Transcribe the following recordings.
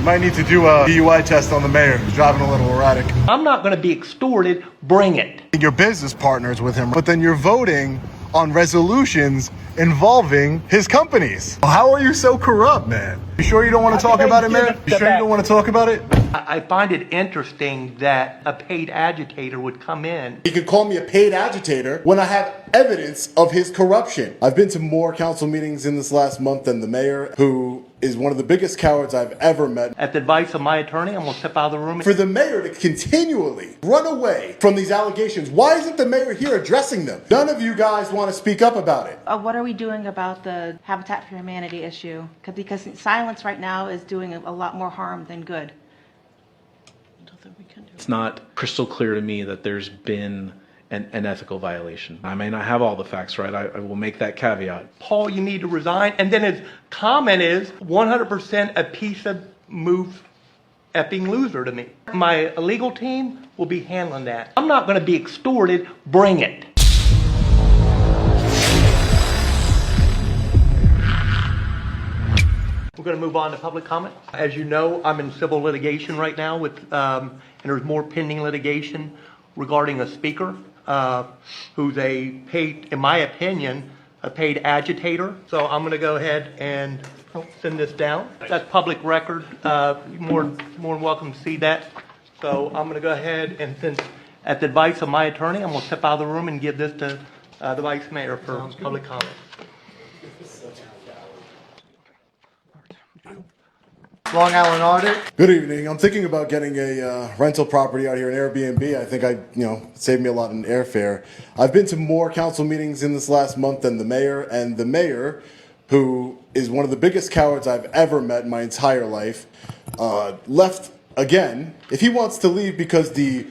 Might need to do a DUI test on the mayor. He's driving a little erratic. I'm not going to be extorted. Bring it. Your business partners with him, but then you're voting on resolutions involving his companies. How are you so corrupt, man? You sure you don't want to talk about it, Mayor? You sure you don't want to talk about it? I find it interesting that a paid agitator would come in. He could call me a paid agitator when I have evidence of his corruption. I've been to more council meetings in this last month than the mayor, who is one of the biggest cowards I've ever met. At the advice of my attorney, I'm going to step out of the room. For the mayor to continually run away from these allegations, why isn't the mayor here addressing them? None of you guys want to speak up about it. What are we doing about the Habitat for Humanity issue? Because silence right now is doing a lot more harm than good. It's not crystal clear to me that there's been an ethical violation. I may not have all the facts right. I will make that caveat. Paul, you need to resign. And then his comment is 100% a piece of move effing loser to me. My legal team will be handling that. I'm not going to be extorted. Bring it. We're going to move on to public comment. As you know, I'm in civil litigation right now with, and there's more pending litigation regarding a speaker who's a paid, in my opinion, a paid agitator. So I'm going to go ahead and send this down. That's public record. More than welcome to see that. So I'm going to go ahead and, since at the advice of my attorney, I'm going to step out of the room and give this to the vice mayor for public comment. Long Island Audit. Good evening. I'm thinking about getting a rental property out here, an Airbnb. I think saved me a lot in airfare. I've been to more council meetings in this last month than the mayor, and the mayor, who is one of the biggest cowards I've ever met in my entire life, left again. If he wants to leave because the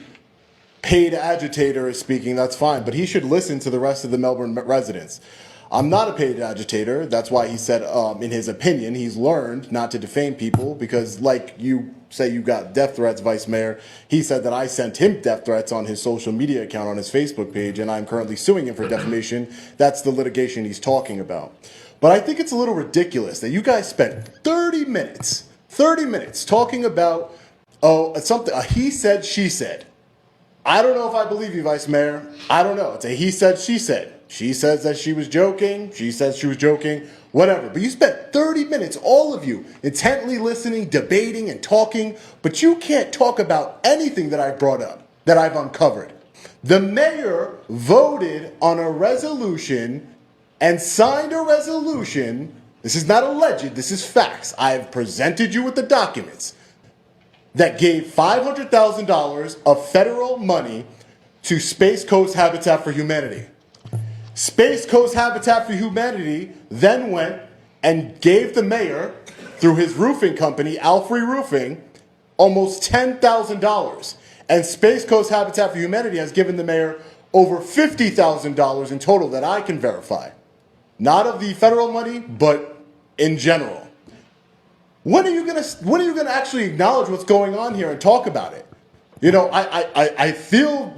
paid agitator is speaking, that's fine, but he should listen to the rest of the Melbourne residents. I'm not a paid agitator. That's why he said, in his opinion, he's learned not to defame people because, like you say you got death threats, Vice Mayor, he said that I sent him death threats on his social media account on his Facebook page, and I'm currently suing him for defamation. That's the litigation he's talking about. But I think it's a little ridiculous that you guys spent 30 minutes talking about, something, a he said, she said. I don't know if I believe you, Vice Mayor. I don't know. It's a he said, she said. She says that she was joking. She says she was joking. Whatever. But you spent 30 minutes, all of you, intently listening, debating, and talking. But you can't talk about anything that I brought up, that I've uncovered. The mayor voted on a resolution and signed a resolution. This is not alleged. This is facts. I have presented you with the documents that gave $500,000 of federal money to Space Coast Habitat for Humanity. Space Coast Habitat for Humanity then went and gave the mayor, through his roofing company, Alfrey Roofing, almost $10,000. And Space Coast Habitat for Humanity has given the mayor over $50,000 in total that I can verify. Not of the federal money, but in general. When are you gonna actually acknowledge what's going on here and talk about it? I feel,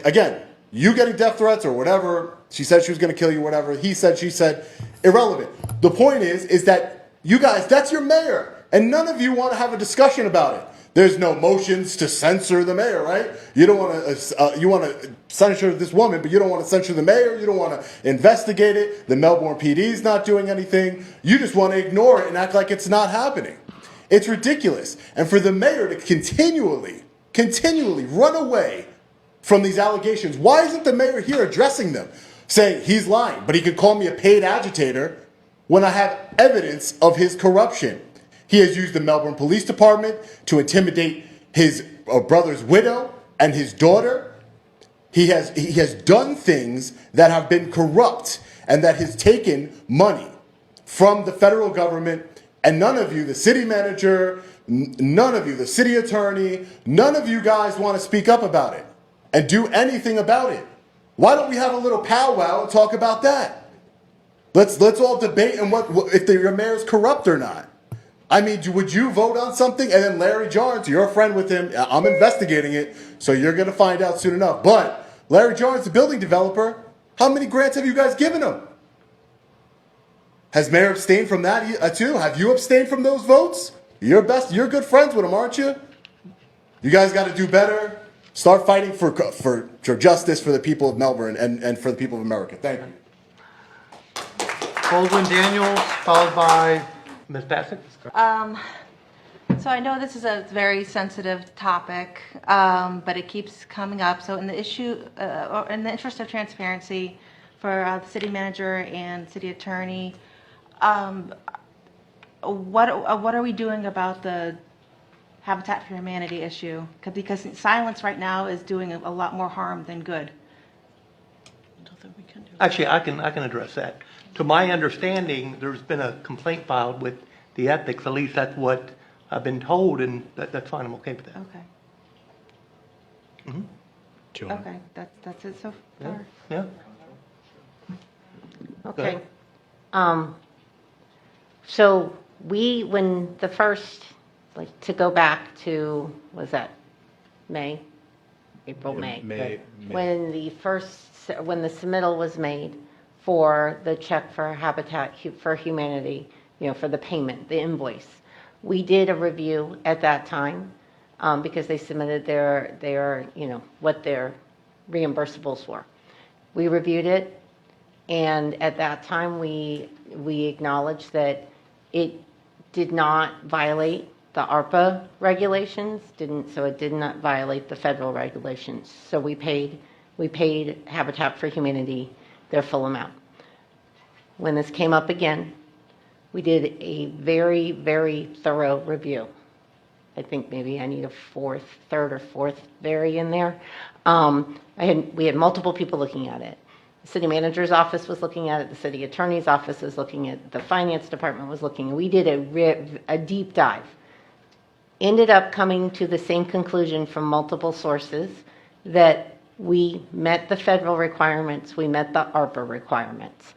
again, you getting death threats or whatever, she said she was going to kill you, whatever, he said, she said, irrelevant. The point is that you guys, that's your mayor, and none of you want to have a discussion about it. There's no motions to censor the mayor, right? You don't want to, you want to censure this woman, but you don't want to censor the mayor, you don't want to investigate it, the Melbourne PD's not doing anything, you just want to ignore it and act like it's not happening. It's ridiculous. And for the mayor to continually run away from these allegations, why isn't the mayor here addressing them? Saying he's lying, but he could call me a paid agitator when I have evidence of his corruption. He has used the Melbourne Police Department to intimidate his brother's widow and his daughter. He has done things that have been corrupt and that has taken money from the federal government, and none of you, the city manager, none of you, the city attorney, none of you guys want to speak up about it and do anything about it. Why don't we have a little powwow and talk about that? Let's all debate on if your mayor's corrupt or not. I mean, would you vote on something and then Larry Jarnes, you're a friend with him, I'm investigating it, so you're going to find out soon enough. But Larry Jarnes, the building developer, how many grants have you guys given him? Has mayor abstained from that too? Have you abstained from those votes? You're good friends with him, aren't you? You guys got to do better. Start fighting for justice for the people of Melbourne and for the people of America. Thank you. Baldwin Daniels, followed by Ms. Bassett? So I know this is a very sensitive topic, but it keeps coming up. So in the or in the interest of transparency for the city manager and city attorney, what are we doing about the Habitat for Humanity issue? Because silence right now is doing a lot more harm than good. Actually, I can address that. To my understanding, there's been a complaint filed with the ethics, at least that's what I've been told, and that's fine, I'm okay with that. Okay. Okay, that's it so far. Yeah? Okay. So when the first, to go back to, was that May? April, May. May. When the submittal was made for the check for Habitat for Humanity, for the payment, the invoice, we did a review at that time because they submitted their what their reimbursables were. We reviewed it, and at that time we acknowledged that it did not violate the ARPA regulations, so it did not violate the federal regulations. So we paid Habitat for Humanity their full amount. When this came up again, we did a very, very thorough review. I think maybe I need a third or fourth very in there. We had multiple people looking at it. The city manager's office was looking at it. The city attorney's office was looking at it. The finance department was looking. And we did a deep dive. Ended up coming to the same conclusion from multiple sources that we met the federal requirements. We met the ARPA requirements.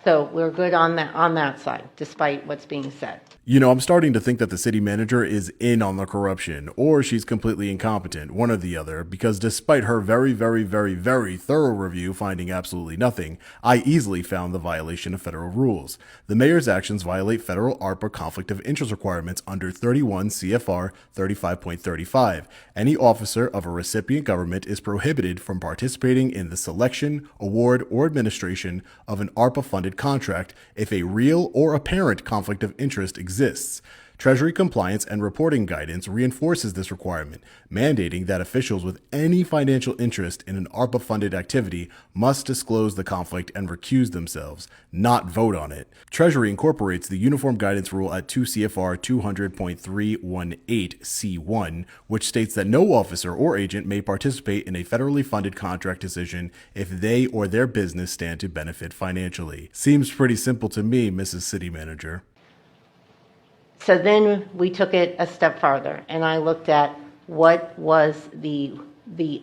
So we're good on that side, despite what's being said. I'm starting to think that the city manager is in on the corruption, or she's completely incompetent, one or the other, because despite her very, very, very, very thorough review finding absolutely nothing, I easily found the violation of federal rules. The mayor's actions violate federal ARPA conflict of interest requirements under 31 CFR 35.35. Any officer of a recipient government is prohibited from participating in the selection, award, or administration of an ARPA-funded contract if a real or apparent conflict of interest exists. Treasury compliance and reporting guidance reinforces this requirement, mandating that officials with any financial interest in an ARPA-funded activity must disclose the conflict and recuse themselves, not vote on it. Treasury incorporates the Uniform Guidance Rule at 2 CFR 200.318C1, which states that no officer or agent may participate in a federally funded contract decision if they or their business stand to benefit financially. Seems pretty simple to me, Mrs. City Manager. So then we took it a step farther, and I looked at what was the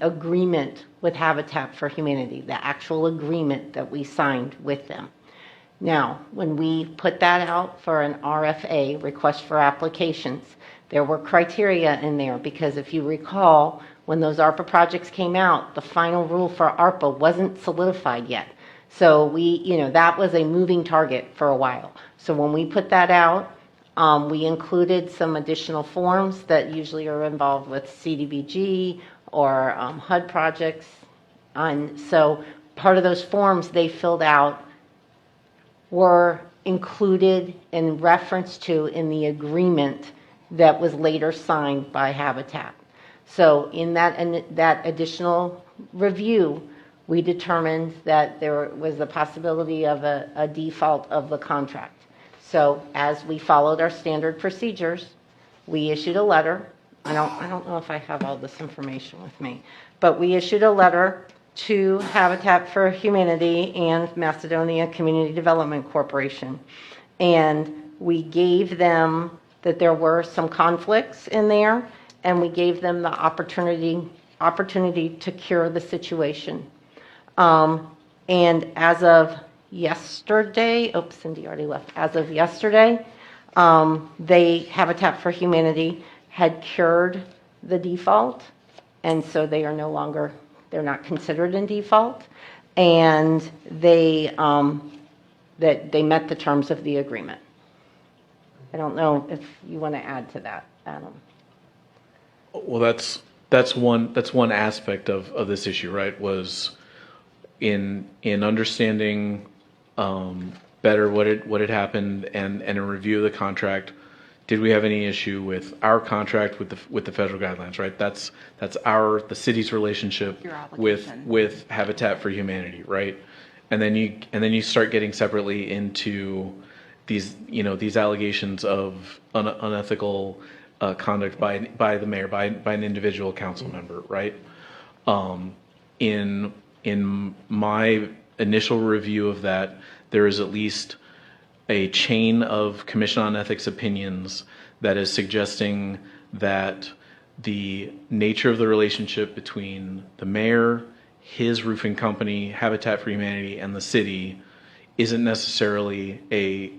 agreement with Habitat for Humanity, the actual agreement that we signed with them. Now, when we put that out for an RFA, request for applications, there were criteria in there because if you recall, when those ARPA projects came out, the final rule for ARPA wasn't solidified yet. So that was a moving target for a while. So when we put that out, we included some additional forms that usually are involved with CDBG or HUD projects. And so part of those forms they filled out were included in reference to in the agreement that was later signed by Habitat. So in that additional review, we determined that there was the possibility of a default of the contract. So as we followed our standard procedures, we issued a letter. I don't know if I have all this information with me, but we issued a letter to Habitat for Humanity and Macedonia Community Development Corporation. And we gave them that there were some conflicts in there, and we gave them the opportunity to cure the situation. And as of yesterday, Cindy already left. As of yesterday, Habitat for Humanity had cured the default, and so they are they're not considered in default, and they met the terms of the agreement. I don't know if you want to add to that, Adam. Well, that's one aspect of this issue, right? Was in understanding better what had happened and a review of the contract. Did we have any issue with our contract with the federal guidelines? Right. That's the city's relationship Your with obligation. Habitat for Humanity, right? And then you start getting separately into these allegations of unethical conduct by the mayor, by an individual council member, right? In my initial review of that, there is at least a chain of Commission on Ethics opinions that is suggesting that the nature of the relationship between the mayor, his roofing company, Habitat for Humanity, and the city isn't necessarily a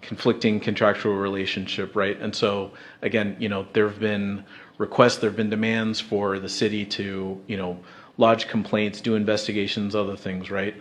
conflicting contractual relationship, right? And so, again, there have been requests, there have been demands for the city to, lodge complaints, do investigations, other things, right?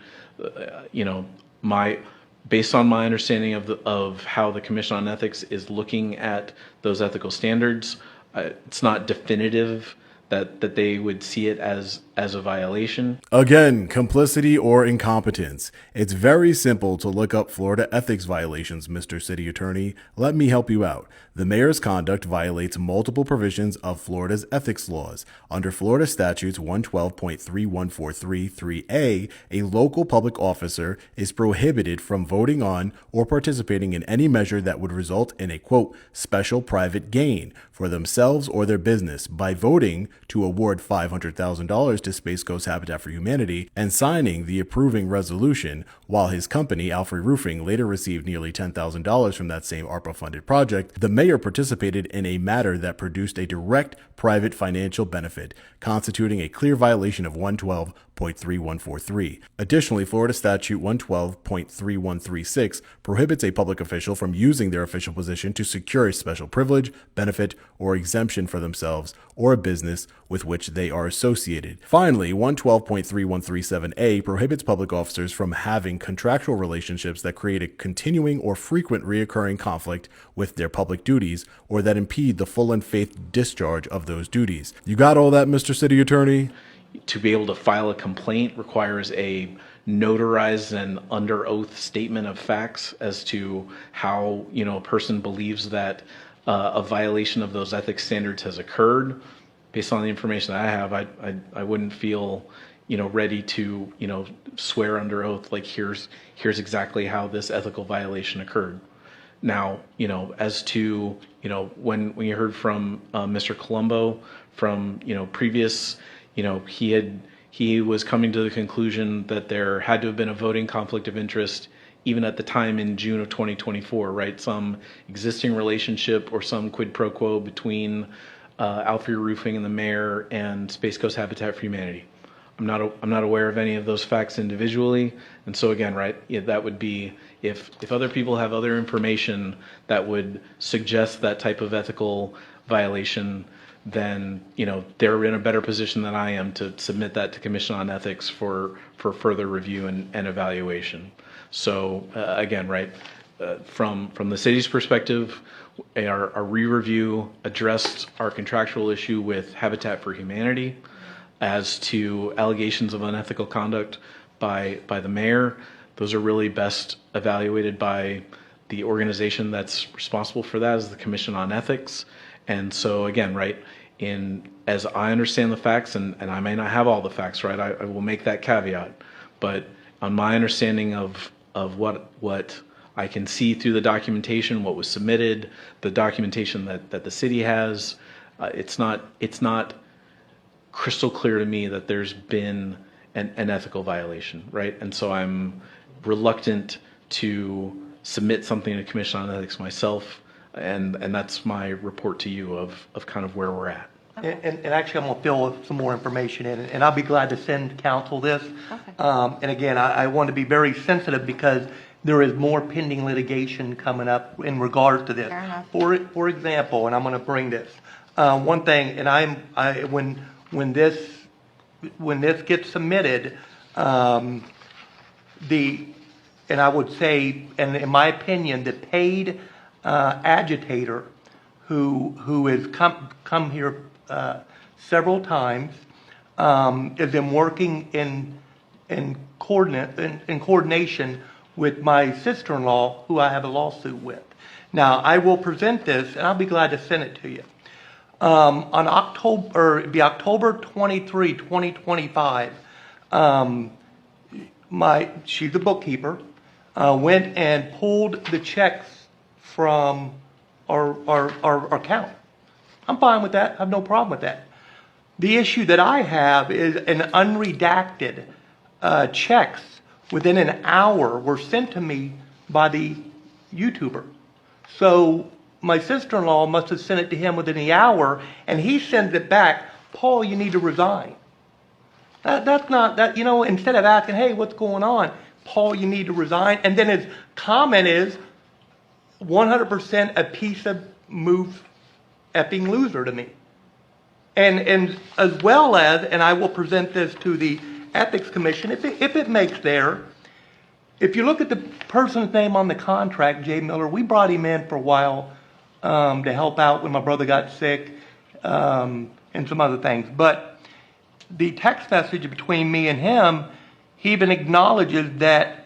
Based on my understanding of how the Commission on Ethics is looking at those ethical standards, it's not definitive that they would see it as a violation. Again, complicity or incompetence. It's very simple to look up Florida ethics violations, Mr. City Attorney. Let me help you out. The mayor's conduct violates multiple provisions of Florida's ethics laws. Under Florida statutes 112.3143(3)A, a local public officer is prohibited from voting on or participating in any measure that would result in a, quote, special private gain for themselves or their business by voting to award $500,000 to Space Coast Habitat for Humanity and signing the approving resolution, while his company, Alfred Roofing, later received nearly $10,000 from that same ARPA-funded project. The mayor participated in a matter that produced a direct private financial benefit, constituting a clear violation of 112.3143. Additionally, Florida Statute 112.3136 prohibits a public official from using their official position to secure a special privilege, benefit, or exemption for themselves or a business with which they are associated. Finally, 112.3137A prohibits public officers from having contractual relationships that create a continuing or frequent reoccurring conflict with their public duties or that impede the full and faithful discharge of those duties. You got all that, Mr. City Attorney? To be able to file a complaint requires a notarized and under oath statement of facts as to how a person believes that a violation of those ethics standards has occurred. Based on the information that I have, I wouldn't feel ready to swear under oath like here's exactly how this ethical violation occurred. Now, as to when you heard from Mr. Colombo from previous, he was coming to the conclusion that there had to have been a voting conflict of interest even at the time in June of 2024, right? Some existing relationship or some quid pro quo between Alfred Roofing and the mayor and Space Coast Habitat for Humanity. I'm not aware of any of those facts individually, and so again, right, that would be if other people have other information that would suggest that type of ethical violation, then they're in a better position than I am to submit that to Commission on Ethics for further review and evaluation. So again, right, from the city's perspective, our re-review addressed our contractual issue with Habitat for Humanity. As to allegations of unethical conduct by the mayor, those are really best evaluated by the organization that's responsible for that, is the Commission on Ethics. And so again, right, as I understand the facts, and I may not have all the facts, right, I will make that caveat, but on my understanding of what I can see through the documentation, what was submitted, the documentation that the city has, it's not crystal clear to me that there's been an ethical violation, right? And so I'm reluctant to submit something to Commission on Ethics myself, and that's my report to you of kind of where we're at. And actually, I'm going to fill some more information in, and I'll be glad to send council this. Okay. And again, I want to be very sensitive because there is more pending litigation coming up in regards to this. Fair enough. For example, and I'm going to bring this one thing, and when this gets submitted, and I would say, and in my opinion, the paid agitator who has come here several times is in working in coordination with my sister-in-law, who I have a lawsuit with. Now, I will present this, and I'll be glad to send it to you. On it'd be October 23, 2025, she's a bookkeeper, went and pulled the checks from our account. I'm fine with that. I have no problem with that. The issue that I have is an unredacted checks within an hour were sent to me by the YouTuber. So my sister-in-law must have sent it to him within the hour, and he sends it back, Paul, you need to resign. That's not, that, instead of asking, hey, what's going on? Paul, you need to resign. And then his comment is 100% a piece of move effing loser to me. And as well as, and I will present this to the Ethics Commission, if it makes there, if you look at the person's name on the contract, Jay Miller, we brought him in for a while to help out when my brother got sick and some other things. But the text message between me and him, he even acknowledges that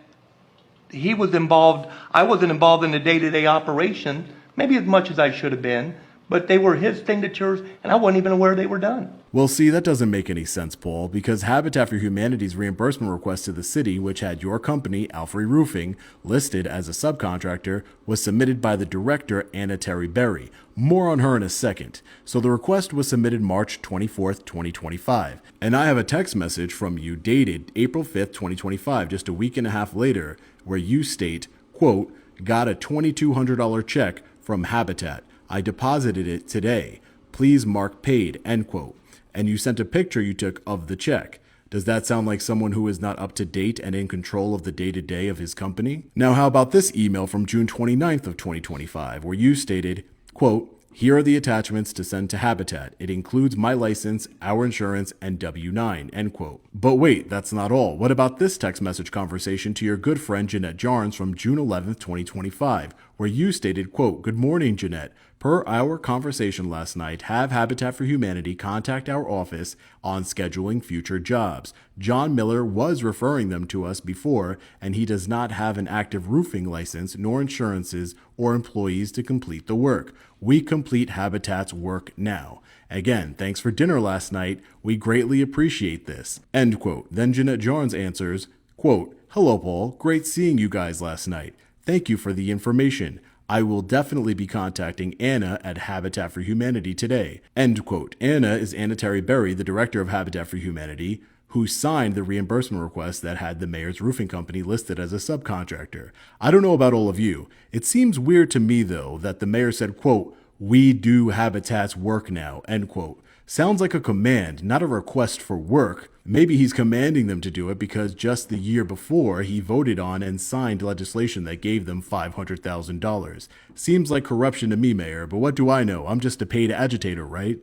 he was involved. I wasn't involved in the day-to-day operation, maybe as much as I should have been, but they were his signatures, and I wasn't even aware they were done. Well, see, that doesn't make any sense, Paul, because Habitat for Humanity's reimbursement request to the city, which had your company, Alfrey Roofing, listed as a subcontractor, was submitted by the director, Anna Terry Berry. More on her in a second. So the request was submitted March 24th, 2025. And I have a text message from you dated April 5th, 2025, just a week and a half later, where you state, quote, got a $2,200 check from Habitat. I deposited it today. Please mark paid, end quote. And you sent a picture you took of the check. Does that sound like someone who is not up to date and in control of the day-to-day of his company? Now, how about this email from June 29th of 2025, where you stated, quote, here are the attachments to send to Habitat. It includes my license, our insurance, and W-9, end quote. But wait, that's not all. What about this text message conversation to your good friend Jeanette Jarnes from June 11th, 2025, where you stated, quote, good morning, Jeanette. Per our conversation last night, have Habitat for Humanity contact our office on scheduling future jobs. John Miller was referring them to us before, and he does not have an active roofing license, nor insurances or employees to complete the work. We complete Habitat's work now. Again, thanks for dinner last night. We greatly appreciate this. End quote. Then Jeanette Jarnes answers, quote, hello, Paul. Great seeing you guys last night. Thank you for the information. I will definitely be contacting Anna at Habitat for Humanity today. End quote. Anna is Anna Terry Berry, the director of Habitat for Humanity, who signed the reimbursement request that had the mayor's roofing company listed as a subcontractor. I don't know about all of you. It seems weird to me, though, that the mayor said, quote, we do Habitat's work now, end quote. Sounds like a command, not a request for work. Maybe he's commanding them to do it because just the year before he voted on and signed legislation that gave them $500,000. Seems like corruption to me, Mayor, but what do I know? I'm just a paid agitator, right?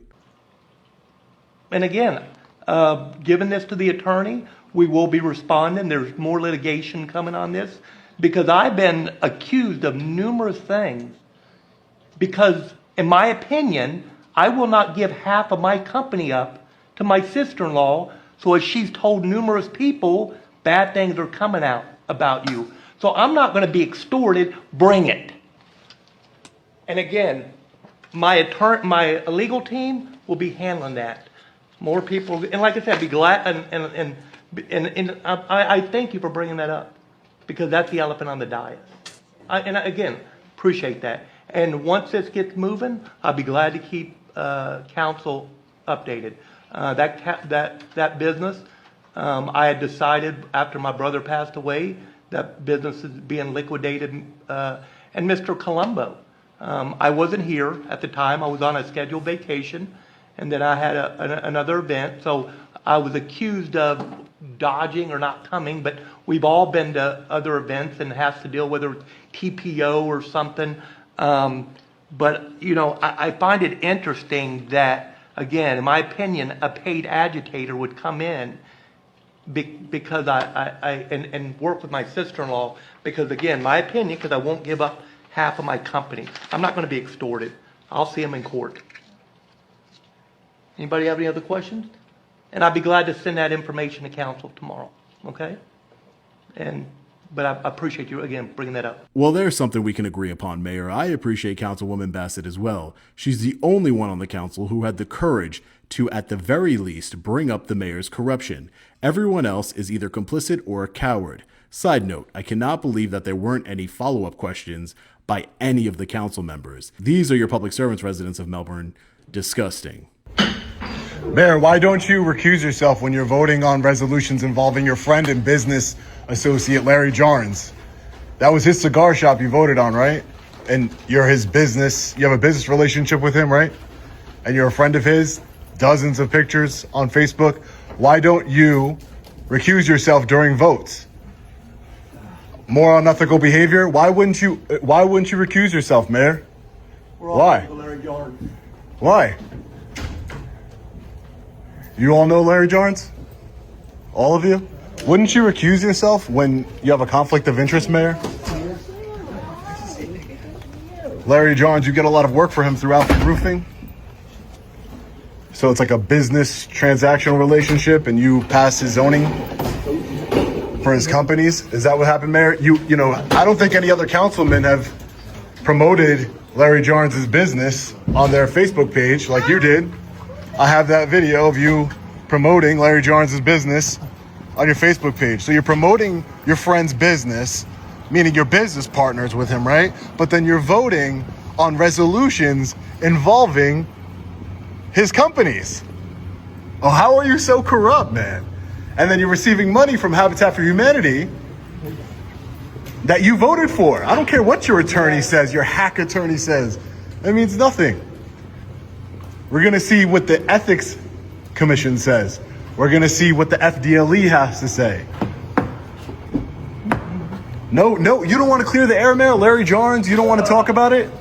And again, given this to the attorney, we will be responding. There's more litigation coming on this because I've been accused of numerous things because, in my opinion, I will not give half of my company up to my sister-in-law. So as she's told numerous people, bad things are coming out about you. So I'm not going to be extorted. Bring it. And again, my legal team will be handling that. More people, and like I said, be glad. And I thank you for bringing that up because that's the elephant on the dais. Again, appreciate that. And once this gets moving, I'll be glad to keep council updated. That business, I had decided after my brother passed away, that business is being liquidated. And Mr. Colombo, I wasn't here at the time. I was on a scheduled vacation, and then I had another event. So I was accused of dodging or not coming, but we've all been to other events and has to deal whether it's TPO or something. But, I find it interesting that, again, in my opinion, a paid agitator would come in, because and work with my sister-in-law, because again, my opinion, because I won't give up half of my company. I'm not going to be extorted. I'll see him in court. Anybody have any other questions? And I'd be glad to send that information to council tomorrow, okay? But I appreciate you, again, bringing that up. Well, there's something we can agree upon, Mayor. I appreciate Councilwoman Bassett as well. She's the only one on the council who had the courage to, at the very least, bring up the mayor's corruption. Everyone else is either complicit or a coward. Side note, I cannot believe that there weren't any follow-up questions by any of the council members. These are your public servants, residents of Melbourne. Disgusting. Mayor, why don't you recuse yourself when you're voting on resolutions involving your friend and business associate, Larry Jarnes? That was his cigar shop you voted on, right? And you're his business. You have a business relationship with him, right? And you're a friend of his. Dozens of pictures on Facebook. Why don't you recuse yourself during votes? More unethical behavior. Why wouldn't you recuse yourself, Mayor? Why? Why? You all know Larry Jarnes? All of you? Wouldn't you recuse yourself when you have a conflict of interest, Mayor? Larry Jarnes, you get a lot of work for him throughout the roofing. So it's like a business transactional relationship and you pass his zoning for his companies. Is that what happened, Mayor? You know, I don't think any other councilmen have promoted Larry Jarnes' business on their Facebook page like you did. I have that video of you promoting Larry Jarnes' business on your Facebook page. So you're promoting your friend's business, meaning you're business partners with him, right? But then you're voting on resolutions involving his companies. Oh, how are you so corrupt, man? And then you're receiving money from Habitat for Humanity that you voted for. I don't care what your attorney says, your hack attorney says. That means nothing. We're going to see what the Ethics Commission says. We're going to see what the FDLE has to say. No, you don't want to clear the air, Mayor? Larry Jarnes, you don't want to talk about it?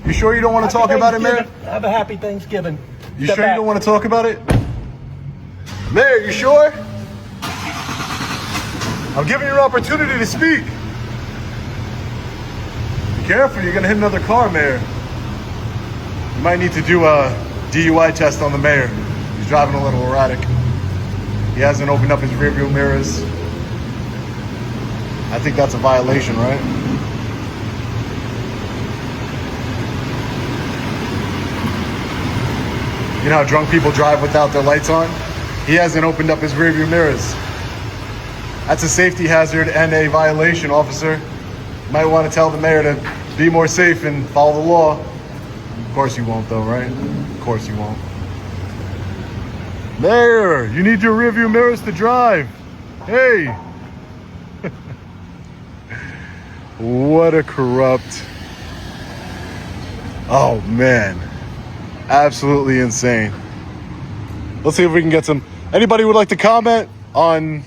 You sure you don't want to talk about it, Mayor? Have a happy Thanksgiving. You sure you don't want to talk about it? Mayor, you sure? I'm giving you an opportunity to speak. Be careful, you're going to hit another car, Mayor. You might need to do a DUI test on the mayor. He's driving a little erratic. He hasn't opened up his rearview mirrors. I think that's a violation, right? You know how drunk people drive without their lights on? He hasn't opened up his rearview mirrors. That's a safety hazard and a violation, officer. You might want to tell the mayor to be more safe and follow the law. Of course you won't, though, right? Of course you won't. Mayor, you need your rearview mirrors to drive. Hey. What a corrupt. Oh, man. Absolutely insane. Let's see if we can get some. Anybody would like to comment on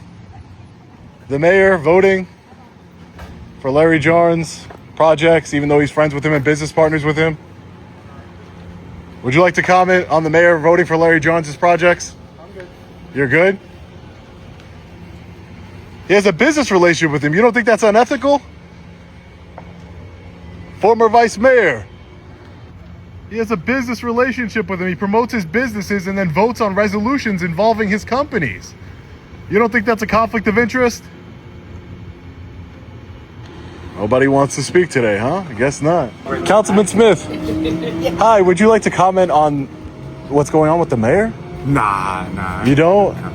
the mayor voting for Larry Jarnes projects, even though he's friends with him and business partners with him? Would you like to comment on the mayor voting for Larry Jarnes' projects? I'm good. You're good? He has a business relationship with him. You don't think that's unethical? Former vice mayor. He has a business relationship with him. He promotes his businesses and then votes on resolutions involving his companies. You don't think that's a conflict of interest? Nobody wants to speak today, huh? I guess not. Councilman Smith. Hi, would you like to comment on what's going on with the mayor? Nah. You don't? Nah.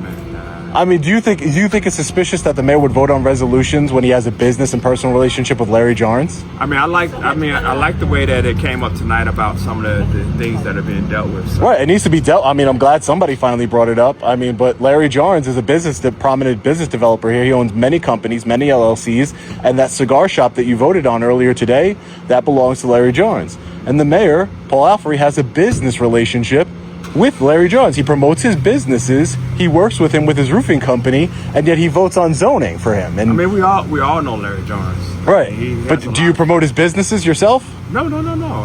I mean, do you think it's suspicious that the mayor would vote on resolutions when he has a business and personal relationship with Larry Jarnes? I like the way that it came up tonight about some of the things that are being dealt with. So. Right, it needs to be dealt. I mean, I'm glad somebody finally brought it up. I mean, but Larry Jarnes is a prominent business developer here. He owns many companies, many LLCs, and that cigar shop that you voted on earlier today, that belongs to Larry Jarnes. And the mayor, Paul Alfrey, has a business relationship with Larry Jarnes. He promotes his businesses. He works with him with his roofing company, and yet he votes on zoning for him. And I mean, we all know Larry Jarnes. Right. But do you promote his businesses yourself? No,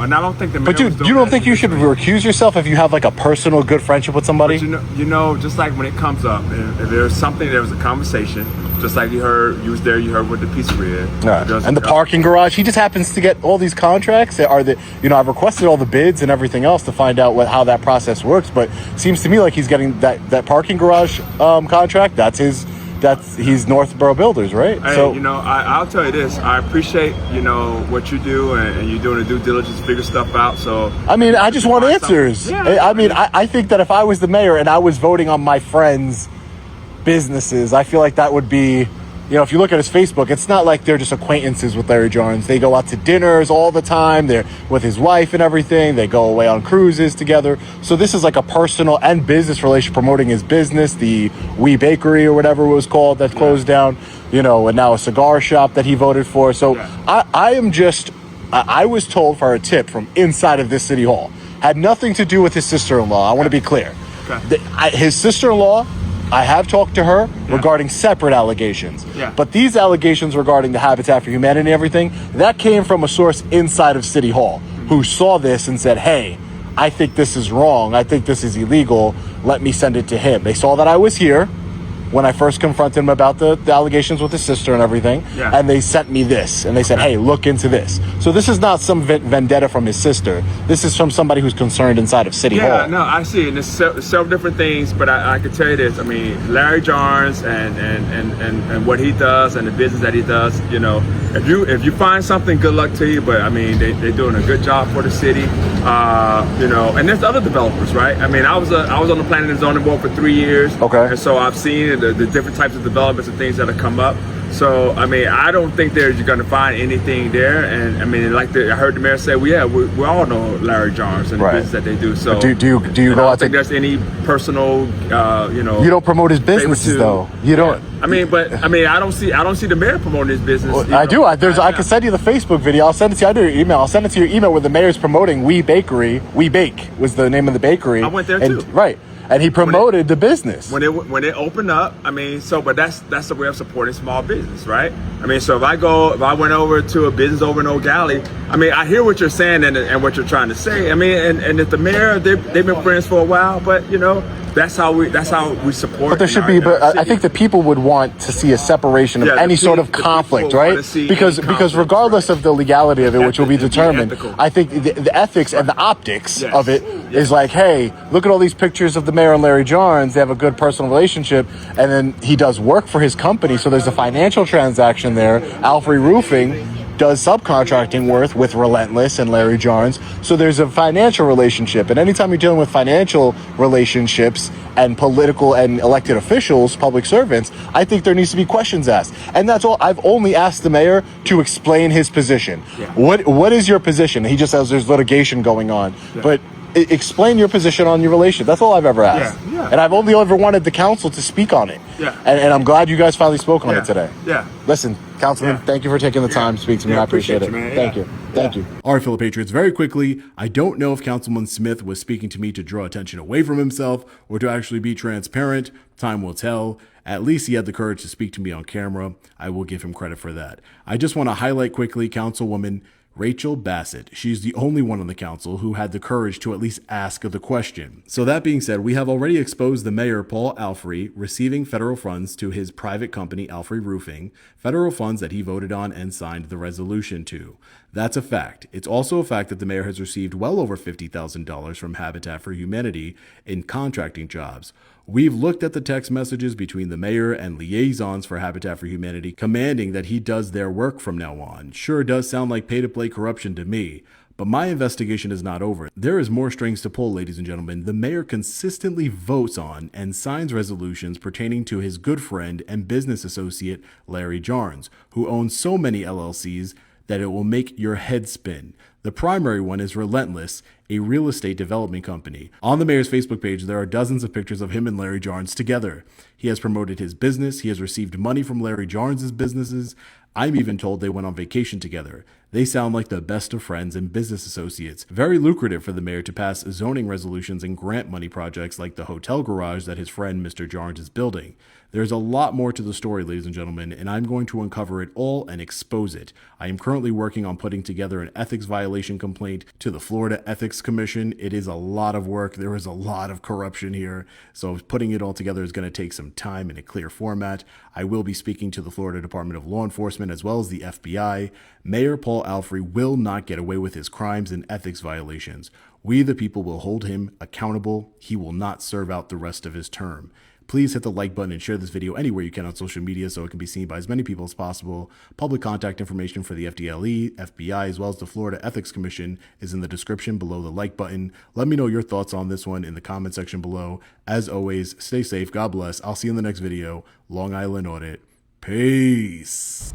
and I don't think the mayor. But dude, was doing you don't that think you should intentionally. recuse yourself if you have like a personal good friendship with somebody? But you know, just like when it comes up, if there's something, there was a conversation, just like you was there, you heard what the pizzeria is. Yeah. And the parking garage, he just happens to get all these contracts. I've requested all the bids and everything else to find out how that process works. But it seems to me like he's getting that parking garage contract. He's Northborough Builders, right? Hey, I'll tell you this. I appreciate, what you do, and you're doing the due diligence, figure stuff out. So I mean, I just want answers. Yeah, I think that if I was the mayor and I was voting on my friends' businesses, I feel like that would be, if you look at his Facebook, it's not like they're just acquaintances with Larry Jarnes. They go out to dinners all the time. They're with his wife and everything. They go away on cruises together. So this is like a personal and business relation, promoting his business, the Wee Bakery or whatever it was called that closed down, and now a cigar shop that he voted for. So I was told for a tip from inside of this city hall, had nothing to do with his sister-in-law. I want to be clear. Okay. His sister-in-law, I have talked to her regarding separate allegations. Yeah. But these allegations regarding the Habitat for Humanity and everything, that came from a source inside of City Hall who saw this and said, hey, I think this is wrong. I think this is illegal. Let me send it to him. They saw that I was here when I first confronted him about the allegations with his sister and everything. Yeah. And they sent me this. And they said, hey, look into this. So this is not some vendetta from his sister. This is from somebody who's concerned inside of City Hall. Yeah, no, I see. And there's several different things, but I can tell you this. I mean, Larry Jarnes and what he does and the business that he does, if you find something, good luck to you. But I mean, they're doing a good job for the city. And there's other developers, right? I mean, I was on the planning and zoning board for 3 years. Okay. And so I've seen the different types of developments and things that have come up. So, I mean, I don't think you're going to find anything there. And I mean, I heard the mayor say, we all know Larry Jarnes and the business that they do. So, do you I go don't out think to... there's any personal, You don't promote his businesses, though. You don't... I mean, I don't see the mayor promoting his business. Well, I do. I can send you the Facebook video. I'll send it to you. I do your email. I'll send it to your email where the mayor's promoting Wee Bakery. Wee Bake was the name of the bakery. I went there too. Right. And he promoted the business. When it opened up, I mean, but that's the way of supporting small business, right? I mean, so if I went over to a business over in Oak Alley, I mean, I hear what you're saying and what you're trying to say. I mean, and if the mayor, they've been friends for a while, but that's how we support. But there should be. But I think the people would want to see a separation of any sort of conflict, right? Because regardless of the legality of it, which will be determined, I think the ethics and the optics of it is like, hey, look at all these pictures of the mayor and Larry Jarnes. They have a good personal relationship, and then he does work for his company, so there's a financial transaction there. Alfrey Roofing does subcontracting work with Relentless and Larry Jarnes. So there's a financial relationship. And anytime you're dealing with financial relationships and political and elected officials, public servants, I think there needs to be questions asked. And that's all. I've only asked the mayor to explain his position. Yeah. What is your position? He just says there's litigation going on. Yeah. But explain your position on your relationship. That's all I've ever asked. Yeah, yeah. And I've only ever wanted the council to speak on it. Yeah. And I'm glad you guys finally spoke on it today. Yeah. Listen, Councilman, thank you for taking the time to speak to me. I appreciate it. Man. Thank you. Thank you. All right, fellow patriots, very quickly, I don't know if Councilman Smith was speaking to me to draw attention away from himself or to actually be transparent. Time will tell. At least he had the courage to speak to me on camera. I will give him credit for that. I just want to highlight quickly Councilwoman Rachel Bassett. She's the only one on the council who had the courage to at least ask the question. So that being said, we have already exposed the mayor, Paul Alfrey, receiving federal funds to his private company, Alfrey Roofing, federal funds that he voted on and signed the resolution to. That's a fact. It's also a fact that the mayor has received well over $50,000 from Habitat for Humanity in contracting jobs. We've looked at the text messages between the mayor and liaisons for Habitat for Humanity commanding that he does their work from now on. Sure does sound like pay-to-play corruption to me, but my investigation is not over. There is more strings to pull, ladies and gentlemen. The mayor consistently votes on and signs resolutions pertaining to his good friend and business associate, Larry Jarnes, who owns so many LLCs that it will make your head spin. The primary one is Relentless, a real estate development company. On the mayor's Facebook page, there are dozens of pictures of him and Larry Jarnes together. He has promoted his business. He has received money from Larry Jarnes' businesses. I'm even told they went on vacation together. They sound like the best of friends and business associates. Very lucrative for the mayor to pass zoning resolutions and grant money projects like the hotel garage that his friend Mr. Jarnes is building. There's a lot more to the story, ladies and gentlemen, and I'm going to uncover it all and expose it. I am currently working on putting together an ethics violation complaint to the Florida Ethics Commission. It is a lot of work. There is a lot of corruption here, so putting it all together is going to take some time in a clear format. I will be speaking to the Florida Department of Law Enforcement as well as the FBI. Mayor Paul Alfrey will not get away with his crimes and ethics violations. We, the people, will hold him accountable. He will not serve out the rest of his term. Please hit the like button and share this video anywhere you can on social media so it can be seen by as many people as possible. Public contact information for the FDLE, FBI, as well as the Florida Ethics Commission is in the description below the like button. Let me know your thoughts on this one in the comment section below. As always, stay safe. God bless. I'll see you in the next video. Long Island Audit. Peace.